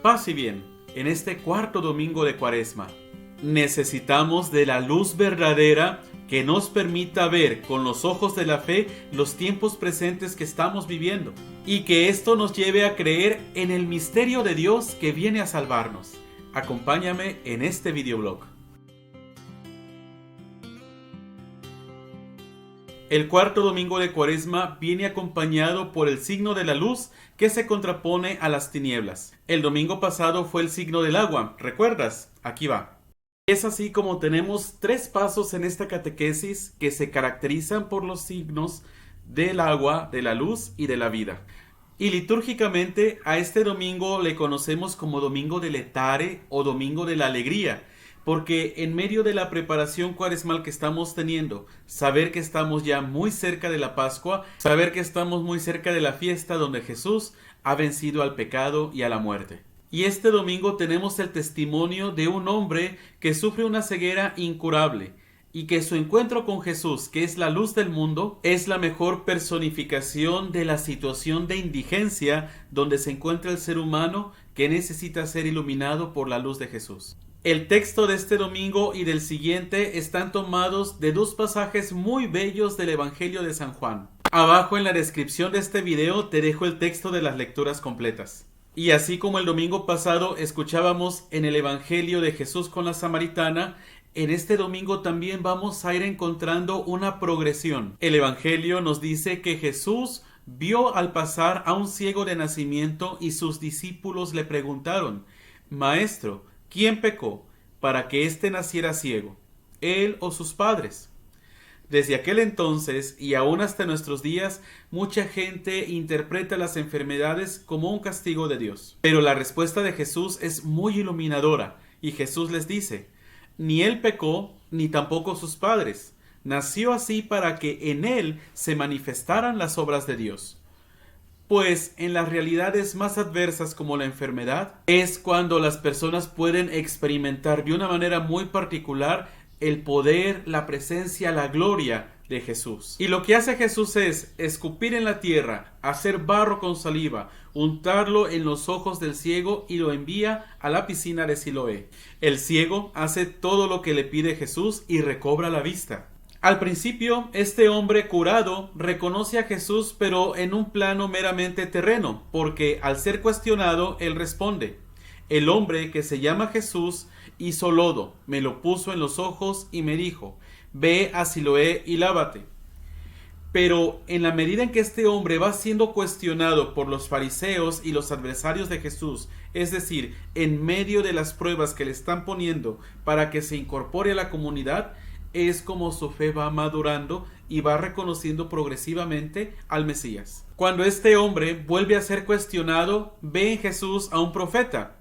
Paz y bien, en este cuarto domingo de Cuaresma, necesitamos de la luz verdadera que nos permita ver con los ojos de la fe los tiempos presentes que estamos viviendo y que esto nos lleve a creer en el misterio de Dios que viene a salvarnos. Acompáñame en este videoblog. El cuarto domingo de Cuaresma viene acompañado por el signo de la luz que se contrapone a las tinieblas. El domingo pasado fue el signo del agua, ¿recuerdas? Aquí va. Es así como tenemos 3 pasos en esta catequesis que se caracterizan por los signos del agua, de la luz y de la vida. Y litúrgicamente a este domingo le conocemos como Domingo de Letare o Domingo de la Alegría, porque en medio de la preparación cuaresmal que estamos teniendo, saber que estamos ya muy cerca de la Pascua, saber que estamos muy cerca de la fiesta donde Jesús ha vencido al pecado y a la muerte. Y este domingo tenemos el testimonio de un hombre que sufre una ceguera incurable y que su encuentro con Jesús, que es la luz del mundo, es la mejor personificación de la situación de indigencia donde se encuentra el ser humano que necesita ser iluminado por la luz de Jesús. El texto de este domingo y del siguiente están tomados de 2 pasajes muy bellos del Evangelio de San Juan. Abajo en la descripción de este video te dejo el texto de las lecturas completas. Y así como el domingo pasado escuchábamos en el Evangelio de Jesús con la samaritana, en este domingo también vamos a ir encontrando una progresión. El Evangelio nos dice que Jesús vio al pasar a un ciego de nacimiento y sus discípulos le preguntaron: Maestro, ¿quién pecó para que éste naciera ciego, él o sus padres? Desde aquel entonces y aún hasta nuestros días, mucha gente interpreta las enfermedades como un castigo de Dios. Pero la respuesta de Jesús es muy iluminadora y Jesús les dice: ni él pecó, ni tampoco sus padres. Nació así para que en él se manifestaran las obras de Dios. Pues en las realidades más adversas como la enfermedad, es cuando las personas pueden experimentar de una manera muy particular el poder, la presencia, la gloria de Jesús. Y lo que hace Jesús es escupir en la tierra, hacer barro con saliva, untarlo en los ojos del ciego y lo envía a la piscina de Siloé. El ciego hace todo lo que le pide Jesús y recobra la vista. Al principio, este hombre curado reconoce a Jesús, pero en un plano meramente terreno, porque al ser cuestionado, él responde: el hombre que se llama Jesús hizo lodo, me lo puso en los ojos y me dijo: ve a Siloé y lávate. Pero en la medida en que este hombre va siendo cuestionado por los fariseos y los adversarios de Jesús, es decir, en medio de las pruebas que le están poniendo para que se incorpore a la comunidad, es como su fe va madurando y va reconociendo progresivamente al Mesías. Cuando este hombre vuelve a ser cuestionado, ve en Jesús a un profeta.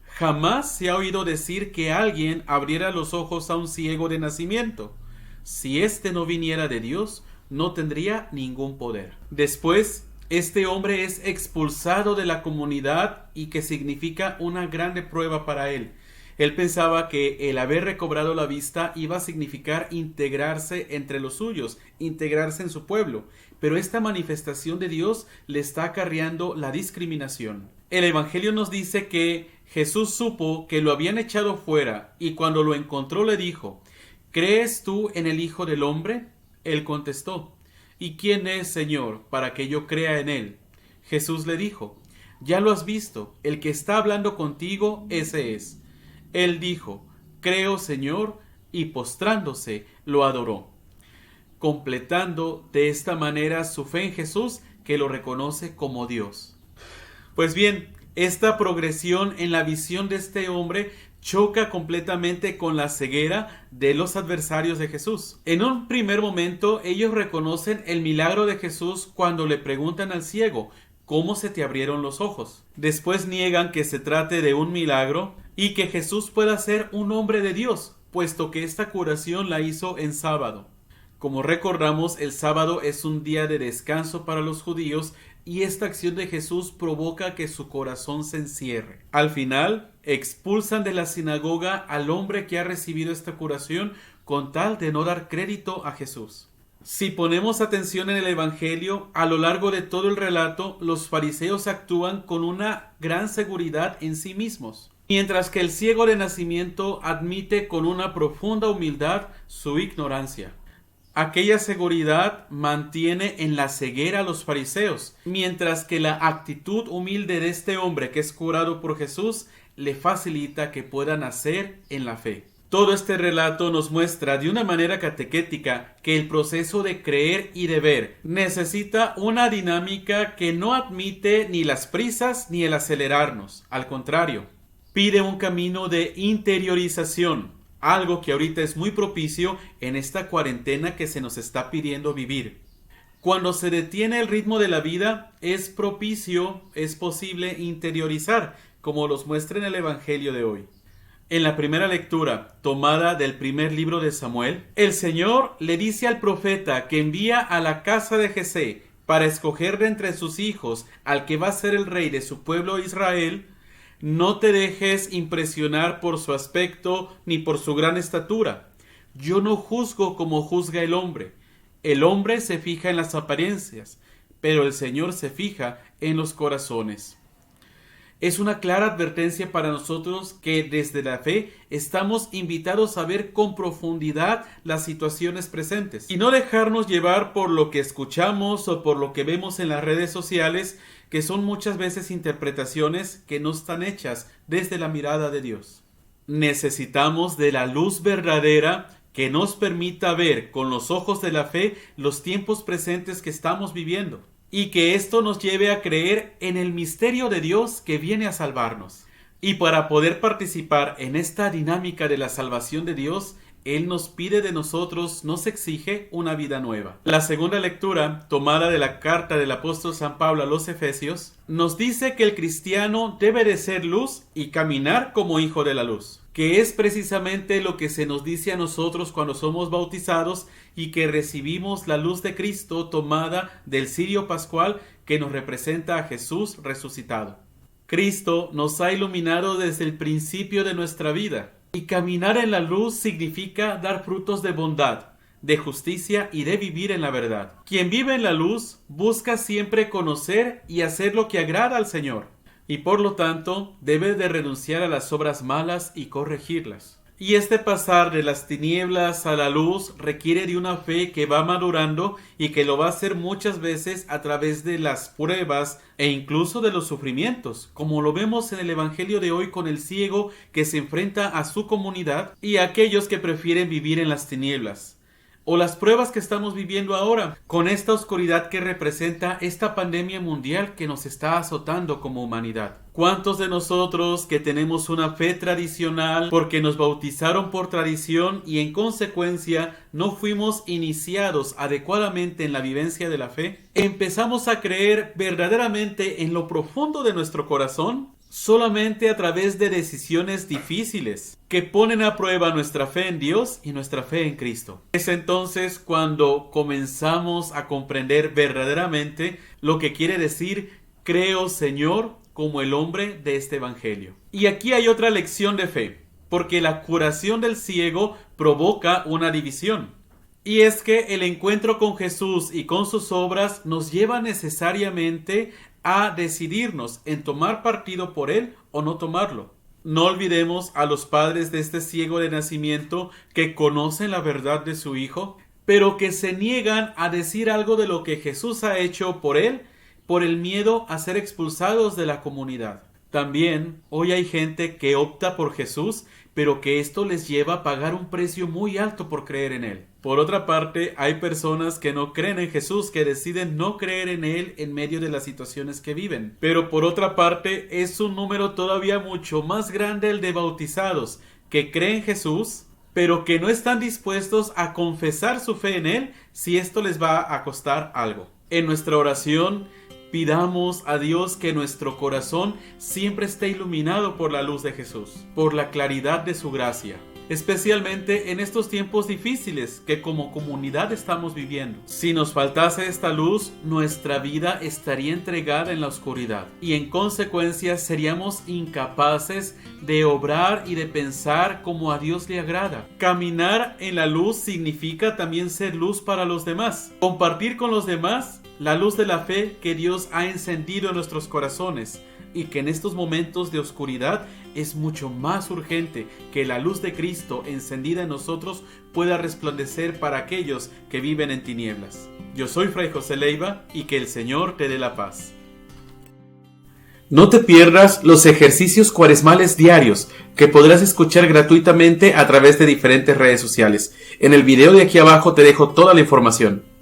Jamás se ha oído decir que alguien abriera los ojos a un ciego de nacimiento. Si éste no viniera de Dios, no tendría ningún poder. Después, este hombre es expulsado de la comunidad, y que significa una grande prueba para él. Él pensaba que el haber recobrado la vista iba a significar integrarse entre los suyos, integrarse en su pueblo, pero esta manifestación de Dios le está acarreando la discriminación. El Evangelio nos dice que Jesús supo que lo habían echado fuera y cuando lo encontró le dijo: ¿crees tú en el Hijo del Hombre? Él contestó: ¿y quién es, Señor, para que yo crea en él? Jesús le dijo: ya lo has visto, el que está hablando contigo, ese es. Él dijo: creo, Señor, y postrándose lo adoró, completando de esta manera su fe en Jesús, que lo reconoce como Dios. Pues bien, esta progresión en la visión de este hombre choca completamente con la ceguera de los adversarios de Jesús. En un primer momento, ellos reconocen el milagro de Jesús cuando le preguntan al ciego: ¿cómo se te abrieron los ojos? Después niegan que se trate de un milagro y que Jesús pueda ser un hombre de Dios, puesto que esta curación la hizo en sábado. Como recordamos, el sábado es un día de descanso para los judíos y esta acción de Jesús provoca que su corazón se encierre. Al final, expulsan de la sinagoga al hombre que ha recibido esta curación con tal de no dar crédito a Jesús. Si ponemos atención en el Evangelio, a lo largo de todo el relato, los fariseos actúan con una gran seguridad en sí mismos, mientras que el ciego de nacimiento admite con una profunda humildad su ignorancia. Aquella seguridad mantiene en la ceguera a los fariseos, mientras que la actitud humilde de este hombre que es curado por Jesús le facilita que pueda nacer en la fe. Todo este relato nos muestra de una manera catequética que el proceso de creer y de ver necesita una dinámica que no admite ni las prisas ni el acelerarnos. Al contrario, pide un camino de interiorización, algo que ahorita es muy propicio en esta cuarentena que se nos está pidiendo vivir. Cuando se detiene el ritmo de la vida, es posible interiorizar, como los muestra en el Evangelio de hoy. En la primera lectura, tomada del primer libro de Samuel, el Señor le dice al profeta que envía a la casa de Jesé para escoger de entre sus hijos al que va a ser el rey de su pueblo Israel. No te dejes impresionar por su aspecto ni por su gran estatura. Yo no juzgo como juzga el hombre. El hombre se fija en las apariencias, pero el Señor se fija en los corazones. Es una clara advertencia para nosotros que desde la fe estamos invitados a ver con profundidad las situaciones presentes y no dejarnos llevar por lo que escuchamos o por lo que vemos en las redes sociales, que son muchas veces interpretaciones que no están hechas desde la mirada de Dios. Necesitamos de la luz verdadera que nos permita ver con los ojos de la fe los tiempos presentes que estamos viviendo, y que esto nos lleve a creer en el misterio de Dios que viene a salvarnos. Y para poder participar en esta dinámica de la salvación de Dios, Él nos pide de nosotros, nos exige una vida nueva. La segunda lectura, tomada de la carta del apóstol San Pablo a los Efesios, nos dice que el cristiano debe de ser luz y caminar como hijo de la luz, que es precisamente lo que se nos dice a nosotros cuando somos bautizados y que recibimos la luz de Cristo tomada del cirio pascual que nos representa a Jesús resucitado. Cristo nos ha iluminado desde el principio de nuestra vida, y caminar en la luz significa dar frutos de bondad, de justicia y de vivir en la verdad. Quien vive en la luz busca siempre conocer y hacer lo que agrada al Señor, y por lo tanto debe de renunciar a las obras malas y corregirlas. Y este pasar de las tinieblas a la luz requiere de una fe que va madurando y que lo va a hacer muchas veces a través de las pruebas e incluso de los sufrimientos, como lo vemos en el Evangelio de hoy con el ciego que se enfrenta a su comunidad y a aquellos que prefieren vivir en las tinieblas. O las pruebas que estamos viviendo ahora, con esta oscuridad que representa esta pandemia mundial que nos está azotando como humanidad. ¿Cuántos de nosotros que tenemos una fe tradicional porque nos bautizaron por tradición y en consecuencia no fuimos iniciados adecuadamente en la vivencia de la fe, empezamos a creer verdaderamente en lo profundo de nuestro corazón? Solamente a través de decisiones difíciles que ponen a prueba nuestra fe en Dios y nuestra fe en Cristo. Es entonces cuando comenzamos a comprender verdaderamente lo que quiere decir creo, Señor, como el hombre de este Evangelio. Y aquí hay otra lección de fe, porque la curación del ciego provoca una división. Y es que el encuentro con Jesús y con sus obras nos lleva necesariamente a decidirnos en tomar partido por Él o no tomarlo. No olvidemos a los padres de este ciego de nacimiento que conocen la verdad de su hijo, pero que se niegan a decir algo de lo que Jesús ha hecho por él, por el miedo a ser expulsados de la comunidad. También hoy hay gente que opta por Jesús, pero que esto les lleva a pagar un precio muy alto por creer en Él. Por otra parte, hay personas que no creen en Jesús, que deciden no creer en Él en medio de las situaciones que viven. Pero por otra parte, es un número todavía mucho más grande el de bautizados que creen en Jesús, pero que no están dispuestos a confesar su fe en Él si esto les va a costar algo. En nuestra oración, pidamos a Dios que nuestro corazón siempre esté iluminado por la luz de Jesús, por la claridad de su gracia, especialmente en estos tiempos difíciles que como comunidad estamos viviendo. Si nos faltase esta luz, nuestra vida estaría entregada en la oscuridad y en consecuencia seríamos incapaces de obrar y de pensar como a Dios le agrada. Caminar en la luz significa también ser luz para los demás, compartir con los demás la luz de la fe que Dios ha encendido en nuestros corazones, y que en estos momentos de oscuridad es mucho más urgente que la luz de Cristo encendida en nosotros pueda resplandecer para aquellos que viven en tinieblas. Yo soy Fray José Leiva y que el Señor te dé la paz. No te pierdas los ejercicios cuaresmales diarios que podrás escuchar gratuitamente a través de diferentes redes sociales. En el video de aquí abajo te dejo toda la información.